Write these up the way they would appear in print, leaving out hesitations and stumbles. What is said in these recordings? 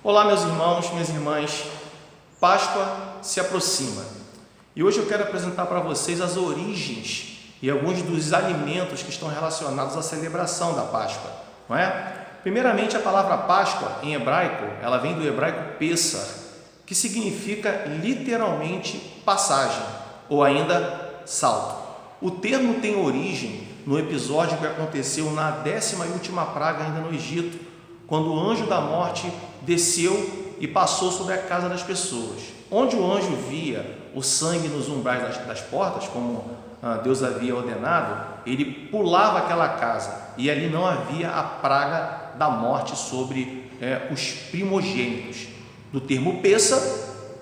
Olá, meus irmãos, minhas irmãs. Páscoa se aproxima e hoje eu quero apresentar para vocês as origens e alguns dos alimentos que estão relacionados à celebração da Páscoa, não é? Primeiramente, a palavra Páscoa em hebraico, ela vem do hebraico Pessah, que significa literalmente passagem ou ainda salto. O termo tem origem no episódio que aconteceu na 10ª e última praga ainda no Egito, quando o anjo da morte desceu e passou sobre a casa das pessoas. Onde o anjo via o sangue nos umbrais das portas, como Deus havia ordenado, ele pulava aquela casa e ali não havia a praga da morte sobre os primogênitos. Do termo Pessah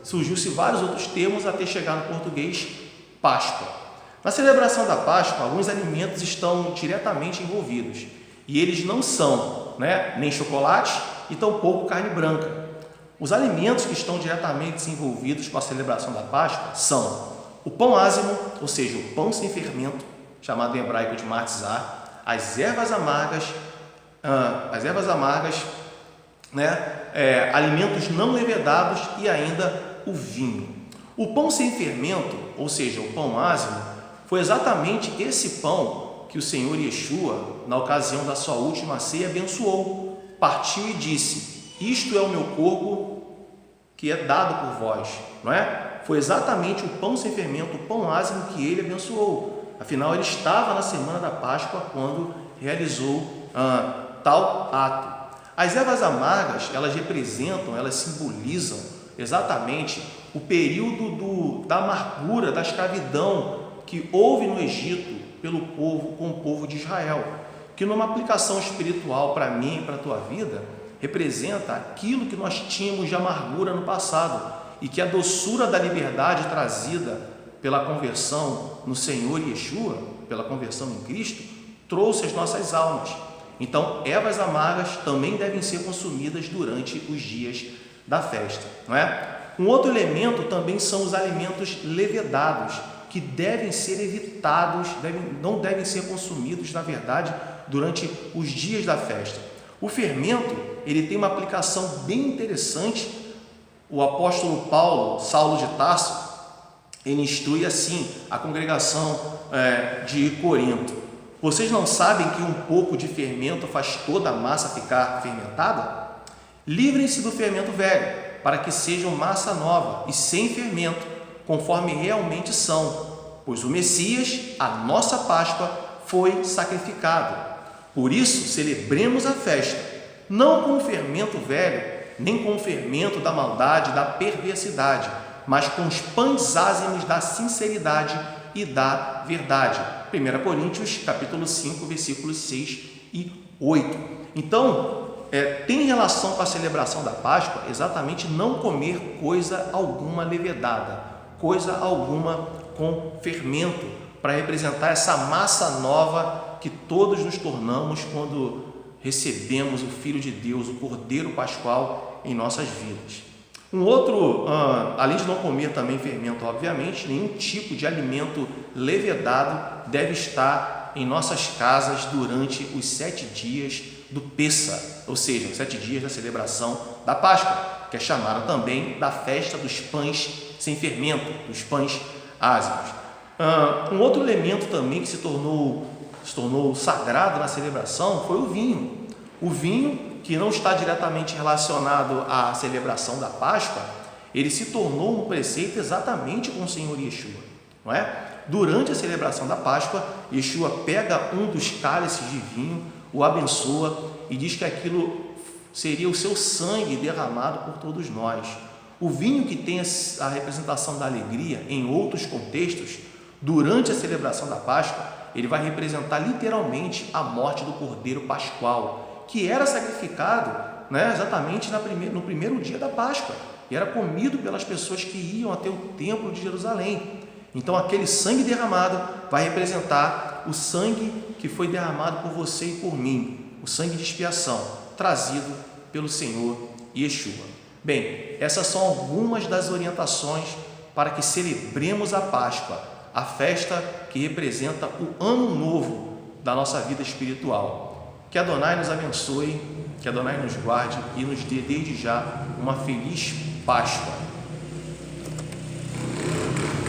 surgiu-se vários outros termos até chegar no português Páscoa. Na celebração da Páscoa, alguns alimentos estão diretamente envolvidos e eles não são nem chocolate e tampouco carne branca. Os alimentos que estão diretamente envolvidos com a celebração da Páscoa são o pão ázimo, ou seja, o pão sem fermento, chamado em hebraico de matzah, as ervas amargas, alimentos não levedados e ainda o vinho. O pão sem fermento, ou seja, o pão ázimo, foi exatamente esse pão que o Senhor Yeshua, na ocasião da sua última ceia, abençoou, partiu e disse: isto é o meu corpo que é dado por vós, não é? Foi exatamente o pão sem fermento, o pão ázimo que ele abençoou. Afinal, ele estava na semana da Páscoa quando realizou tal ato. As ervas amargas, elas representam, elas simbolizam exatamente o período da amargura, da escravidão que houve no Egito com o povo de Israel, que numa aplicação espiritual para mim e para a tua vida, representa aquilo que nós tínhamos de amargura no passado e que a doçura da liberdade trazida pela conversão no Senhor Yeshua, pela conversão em Cristo, trouxe às nossas almas. Então, ervas amargas também devem ser consumidas durante os dias da festa, não é? Um outro elemento também são os alimentos levedados, que devem ser evitados, não devem ser consumidos, na verdade, durante os dias da festa. O fermento, ele tem uma aplicação bem interessante. O apóstolo Paulo, Saulo de Tarso, ele instrui assim a congregação de Corinto: vocês não sabem que um pouco de fermento faz toda a massa ficar fermentada? Livrem-se do fermento velho, para que sejam massa nova e sem fermento, conforme realmente são, pois o Messias, a nossa Páscoa, foi sacrificado. Por isso, celebremos a festa, não com o fermento velho, nem com o fermento da maldade, da perversidade, mas com os pães ázimos da sinceridade e da verdade. 1 Coríntios, capítulo 5, versículos 6 e 8. Então, tem relação com a celebração da Páscoa exatamente não comer coisa alguma levedada, coisa alguma com fermento, para representar essa massa nova que todos nos tornamos quando recebemos o Filho de Deus, o Cordeiro Pascual, em nossas vidas. Um outro, além de não comer também fermento, obviamente, nenhum tipo de alimento levedado deve estar em nossas casas durante os 7 dias do Pessah, ou seja, os 7 dias da celebração da Páscoa, que é chamada também da festa dos pães sem fermento, dos pães ázimos. Um outro elemento também que se tornou sagrado na celebração foi o vinho. O vinho, que não está diretamente relacionado à celebração da Páscoa, ele se tornou um preceito exatamente com o Senhor Yeshua, não é? Durante a celebração da Páscoa, Yeshua pega um dos cálices de vinho, o abençoa e diz que aquilo seria o seu sangue derramado por todos nós. O vinho, que tem a representação da alegria em outros contextos, durante a celebração da Páscoa, ele vai representar literalmente a morte do Cordeiro Pascual, que era sacrificado exatamente no primeiro dia da Páscoa e era comido pelas pessoas que iam até o templo de Jerusalém. Então, aquele sangue derramado vai representar o sangue que foi derramado por você e por mim, o sangue de expiação trazido pelo Senhor Yeshua. Bem, essas são algumas das orientações para que celebremos a Páscoa, a festa que representa o ano novo da nossa vida espiritual. Que Adonai nos abençoe Que Adonai nos guarde e nos dê desde já uma feliz Páscoa.